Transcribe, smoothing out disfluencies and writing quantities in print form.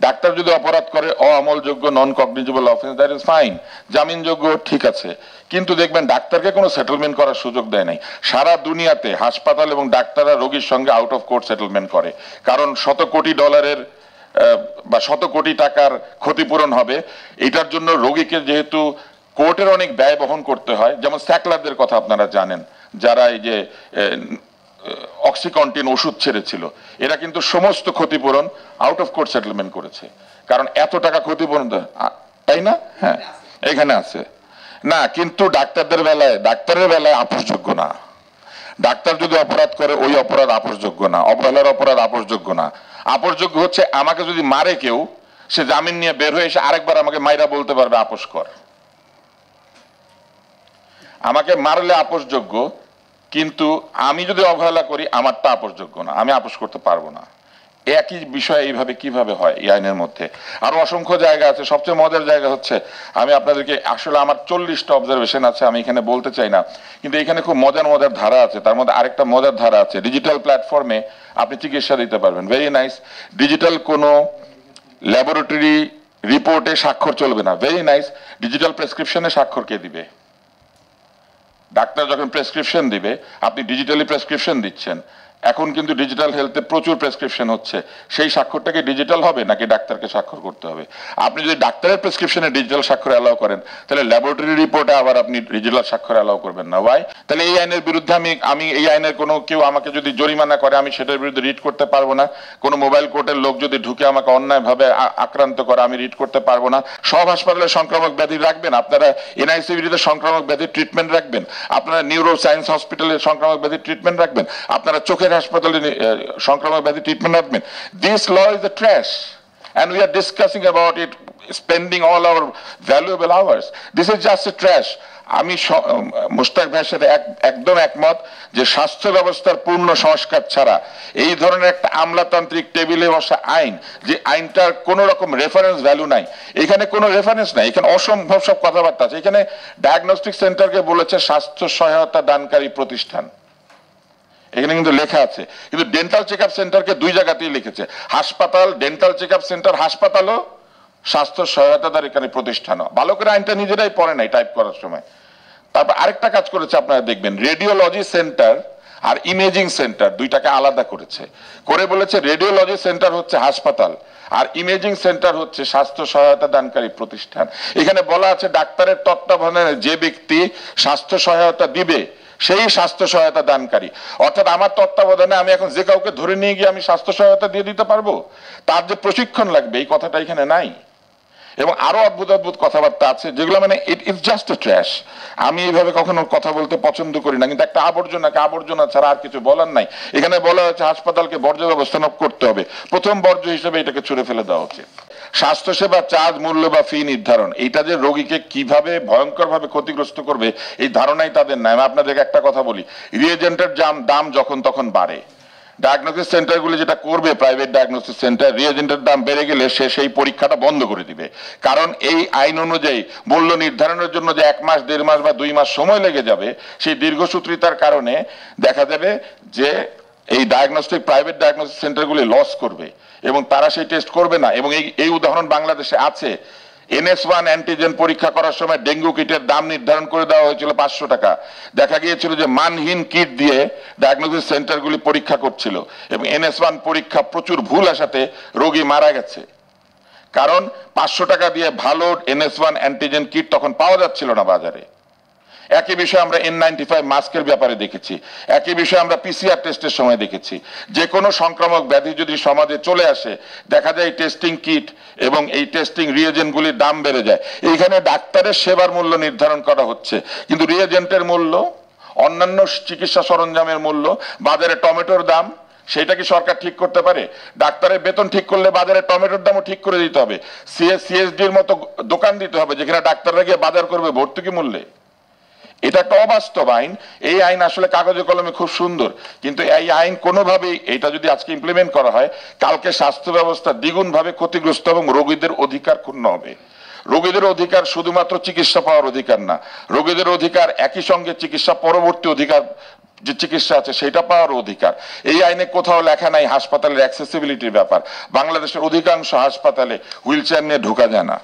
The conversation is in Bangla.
ডাক্তার যদি অপরাধ করে অআমলযোগ্য non cognizable offence, that is fine, জামিনযোগ্য, ঠিক আছে। কিন্তু দেখবেন ডাক্তারকে কোনো সেটেলমেন্ট করার সুযোগ দেয় নাই। সারা দুনিয়াতে হাসপাতাল এবং ডাক্তাররা রোগীর সঙ্গে আউট অফ কোর্ট সেটেলমেন্ট করে, কারণ শত কোটি ডলারের বা শত কোটি টাকার ক্ষতিপূরণ হবে। এটার জন্য রোগীকে যেহেতু কোর্টের অনেক ব্যয় বহন করতে হয়, যেমন স্যাকলারদের কথা আপনারা জানেন, যারা এই যে অক্সিকন্টিন ওষুধ ছেড়েছিল, এরা কিন্তু সমস্ত ক্ষতিপূরণ আউট অফ কোর্ট সেটেলমেন্ট করেছে, কারণ এত টাকা ক্ষতিপূরণ, তাই না? হ্যাঁ, এখানে আছে না। কিন্তু ডাক্তারের বেলায় আপোষযোগ্য না। ডাক্তার যদি অপরাধ করে ওই অপরাধ আপোষযোগ্য না, অবহেলার অপরাধ আপোষযোগ্য না। আপোষযোগ্য হচ্ছে আমাকে যদি মারে কেউ, সে জামিন নিয়ে বের হয়ে এসে আরেকবার আমাকে মাইরা বলতে পারবে আপোষ কর। আমাকে মারলে আপোষযোগ্য, কিন্তু আমি যদি অবহেলা করি আমারটা আপোষযোগ্য না, আমি আপোষ করতে পারবো না। একই বিষয় এইভাবে কিভাবে হয় এই আইনের মধ্যে? আরো অসংখ্য জায়গা আছে। সবচেয়ে মজার জায়গা হচ্ছে, আমি আপনাদেরকে আসলে আমার 40টা অবজারভেশন আছে, আমি এখানে বলতে চাই না, কিন্তু এখানে খুব মজার মজার ধারা আছে। তার মধ্যে আরেকটা মজার ধারা আছে, ডিজিটাল প্ল্যাটফর্মে আপনি চিকিৎসা দিতে পারবেন, ভেরি নাইস। ডিজিটাল কোনো ল্যাবরেটরি রিপোর্টে স্বাক্ষর চলবে না, ভেরি নাইস। ডিজিটাল প্রেসক্রিপশনে স্বাক্ষর কে দিবে? ডাক্তার যখন প্রেসক্রিপশন দিবে, আপনি ডিজিটালি প্রেসক্রিপশন দিচ্ছেন। এখন কিন্তু ডিজিটাল হেলথে প্রচুর প্রেসক্রিপশন হচ্ছে, সেই স্বাক্ষরটাকে ডিজিটাল হবে নাকি ডাক্তারকে স্বাক্ষর করতে হবে? আপনি যদি ডাক্তারের প্রেসক্রিপশনে ডিজিটাল স্বাক্ষর অ্যালাউ করেন, তাহলে ল্যাবরেটরি রিপোর্টে আবার আপনি ডিজিটাল স্বাক্ষর অ্যালাউ করবেন না। ওয়াই? তাহলে এই আইনের বিরুদ্ধে আমি এই আইনের কোনো কেউ আমাকে যদি জরিমানা করে, আমি সেটার বিরুদ্ধে রিট করতে পারবো না। কোনো মোবাইল কোর্টের লোক যদি ঢুকে আমাকে অন্যায়ভাবে আক্রান্ত করে, আমি রিট করতে পারবো না। সব হাসপাতালে সংক্রামক ব্যাধি রাখবেন, আপনারা এনআইসিভিতে সংক্রামক ব্যাধির ট্রিটমেন্ট রাখবেন, আপনারা নিউরো সায়েন্স হসপিটালে সংক্রামক ব্যাধির ট্রিটমেন্ট রাখবেন, আপনারা চোখের হাসপাতালে সংক্রামক ব্যাধি ট্রিটমেন্ট রাখবেন। This law is a trash and we are discussing about it, spending all our valuable hours. This is just a trash. আমি মুশতাক ভাইয়ের সাথে একদম একমত যে স্বাস্থ্য ব্যবস্থার পূর্ণ সংস্কার ছাড়া এই ধরনের একটা আমলাতান্ত্রিক টেবিলে বসা আইন, যে আইনটার কোন রকম রেফারেন্স ভ্যালু নাই, এখানে কোনো রেফারেন্স নাই, এখানে অসম্ভব সব কথাবার্তা আছে। এখানে ডায়াগনস্টিক সেন্টারকে বলেছে স্বাস্থ্য সহায়তা দানকারী প্রতিষ্ঠান, এখানে কিন্তু লেখা আছে। কিন্তু ডেন্টাল চেক আপ সেন্টারকে দুই জায়গাতেই লিখেছে, হাসপাতাল ডেন্টাল চেক আপ সেন্টার, হাসপাতালও স্বাস্থ্য সহায়তাদারী প্রতিষ্ঠানও। ভালো করে আইনটা নিজেরাই পড়ে নাই টাইপ করার সময়। তারপর আরেকটা কাজ করেছে, আপনারা দেখবেন, রেডিওলজি সেন্টার আর ইমেজিং সেন্টার দুইটাকে আলাদা করেছে, করে বলেছে রেডিওলজি সেন্টার হচ্ছে হাসপাতাল আর ইমেজিং সেন্টার হচ্ছে স্বাস্থ্য সহায়তা দানকারী প্রতিষ্ঠান। এখানে বলা আছে ডাক্তারের তত্ত্বাবধানে যে ব্যক্তি স্বাস্থ্য সহায়তা দিবে সেই স্বাস্থ্য সহায়তা দানকারী। অর্থাৎ আমার তত্ত্বাবধানে আমি এখন যে কাউকে ধরে নিয়ে গিয়ে আমি স্বাস্থ্য সহায়তা দিয়ে দিতে পারবো, তার যে প্রশিক্ষণ লাগবে এই কথাটা এখানে নাই। এবং আরো অদ্ভুত অদ্ভুত কথাবার্তা আছে যেগুলো মানে it is just a trash. আমি এইভাবে কখনো কথা বলতে পছন্দ করি না, কিন্তু একটা আবর্জনাকে আবর্জনা ছাড়া আর কিছু বলার নাই। এখানে বলা হয়েছে হাসপাতালকে বর্জ্য ব্যবস্থাপনা করতে হবে, প্রথম বর্জ্য হিসেবে এটাকে ছুড়ে ফেলে দেওয়া উচিত। স্বাস্থ্যসেবা চার্জ, মূল্য বা ফি নির্ধারণ, এইটা যে রোগীকে কিভাবে ভয়ঙ্কর ভাবে ক্ষতিগ্রস্ত করবে এই ধারণাই তাদের নাই। আমি আপনাদেরকে একটা কথা বলি, রিয়েজেন্টের দাম যখন তখন বাড়ে, ডায়াগনোসিস সেন্টারগুলি যেটা করবে, প্রাইভেট ডায়াগনোসিস সেন্টার, রিয়েজেন্টের দাম বেড়ে গেলে সে সেই পরীক্ষাটা বন্ধ করে দিবে। কারণ এই আইন অনুযায়ী মূল্য নির্ধারণের জন্য যে 1 মাস 1.5 মাস বা 2 মাস সময় লেগে যাবে, সেই দীর্ঘসূত্রিতার কারণে দেখা যাবে যে এই ডায়াগনস্টিক প্রাইভেট ডায়াগনোসিস সেন্টারগুলি লস করবে এবং তারা সেই টেস্ট করবে না। এবং এই উদাহরণ বাংলাদেশে আছে। NS1 অ্যান্টিজেন পরীক্ষা করার সময় ডেঙ্গু কিটের দাম নির্ধারণ করে দেওয়া হয়েছিল 500 টাকা। দেখা গিয়েছিল যে মানহীন কিট দিয়ে ডায়াগনোসিস সেন্টারগুলি পরীক্ষা করছিল এবং NS1 পরীক্ষা প্রচুর ভুল আসাতে রোগী মারা গেছে, কারণ 500 টাকা দিয়ে ভালো NS1 অ্যান্টিজেন কিট তখন পাওয়া যাচ্ছিল না বাজারে। একই বিষয় আমরা N95 মাস্কের ব্যাপারে দেখেছি, একই বিষয় আমরা PCR টেস্টের সময় দেখেছি। যে কোনো সংক্রামক ব্যাধি যদি সমাজে চলে আসে, দেখা যায় টেস্টিং কিট এবং এই টেস্টিং রিয়েজেন্টগুলির দাম বেড়ে যায়। এইখানে ডাক্তারের সেবার মূল্য নির্ধারণ করা হচ্ছে, কিন্তু রিয়েজেন্টের মূল্য, অন্যান্য চিকিৎসা সরঞ্জামের মূল্য, বাজারে টমেটোর দাম, সেটা কি সরকার ঠিক করতে পারে? ডাক্তারের বেতন ঠিক করলে বাজারে টমেটোর দামও ঠিক করে দিতে হবে। CSDর মতো দোকান দিতে হবে যেখানে ডাক্তাররা গিয়ে বাজার করবে ভর্তুকি মূল্যে। এটা একটা অবাস্তব আইন। এই আইন আসলে কাগজে কলমে খুব সুন্দর, কিন্তু এই আইন কোনোভাবেই, এটা যদি আজকে ইমপ্লিমেন্ট করা হয়, কালকে স্বাস্থ্য ব্যবস্থা দ্বিগুণ ভাবে ক্ষতিগ্রস্ত এবং রোগীদের অধিকার ক্ষুণ্ণ হবে। রোগীদের অধিকার শুধুমাত্র চিকিৎসা পাওয়ার অধিকার না, রোগীদের অধিকার একই সঙ্গে চিকিৎসা পরবর্তী অধিকার, যে চিকিৎসা আছে সেটা পাওয়ার অধিকার। এই আইনে কোথাও লেখা নাই হাসপাতালের অ্যাক্সেসিবিলিটির ব্যাপার। বাংলাদেশের অধিকাংশ হাসপাতালে হুইল চেয়ার নিয়ে ঢোকা যায় না।